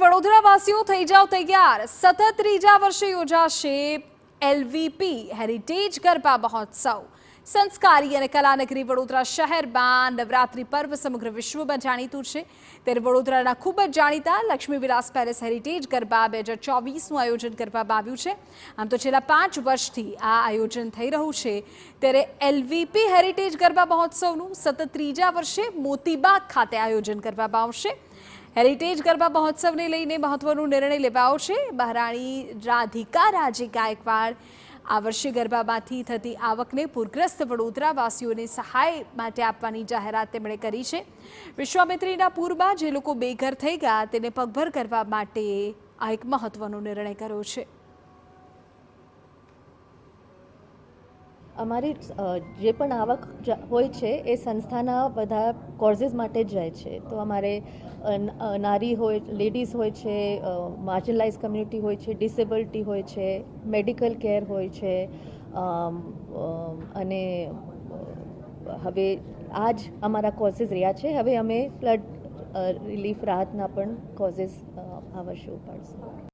વડોદરાવાસીઓ થઈ જાવ તૈયાર, સતત ત્રીજા વર્ષે યોજાશે એલવીપી હેરિટેજ ગરબા મહોત્સવ। સંસ્કારી અને કલાનગરી વડોદરા શહેરમાં નવરાત્રી પર્વ સમગ્ર વિશ્વમાં જાણીતું છે, ત્યારે વડોદરાના ખૂબ જ જાણીતા લક્ષ્મી વિલાસ પેલેસ હેરિટેજ ગરબા 2024નું આયોજન કરવામાં આવ્યું છે। આમ તો છેલ્લા 5 વર્ષથી આ આયોજન થઈ રહ્યું છે, ત્યારે એલવીપી હેરિટેજ ગરબા મહોત્સવનું સતત ત્રીજા વર્ષે મોતીબાગ ખાતે આયોજન કરવામાં આવશે। હેરિટેજ ગરબા મહોત્સવને લઈને મહત્વનો નિર્ણય લેવાયો છે। મહારાણી રાધિકા રાજે ગાયકવાડ આ વર્ષે ગરબામાંથી થતી આવકને પૂરગ્રસ્ત વડોદરાવાસીઓને સહાય માટે આપવાની જાહેરાત તેમણે કરી છે। વિશ્વામિત્રીના પૂરમાં જે લોકો બેઘર થઈ ગયા તેને પગભર કરવા માટે આ એક મહત્વનો નિર્ણય કર્યો છે। અમારી જે પણ આવક હોય છે એ સંસ્થાના બધા કોઝિસ માટે જ જાય છે। તો અમારે નારી હોય, લેડીઝ હોય છે, માર્જિનલાઇઝ કમ્યુનિટી હોય છે, ડિસેબિલિટી હોય છે, મેડિકલ કેર હોય છે, અને હવે આ જ અમારા કોઝિસ રહ્યા છે। હવે અમે ફ્લડ રિલીફ રાહતના પણ કોઝિસ આ વર્ષે ઉપાડશું।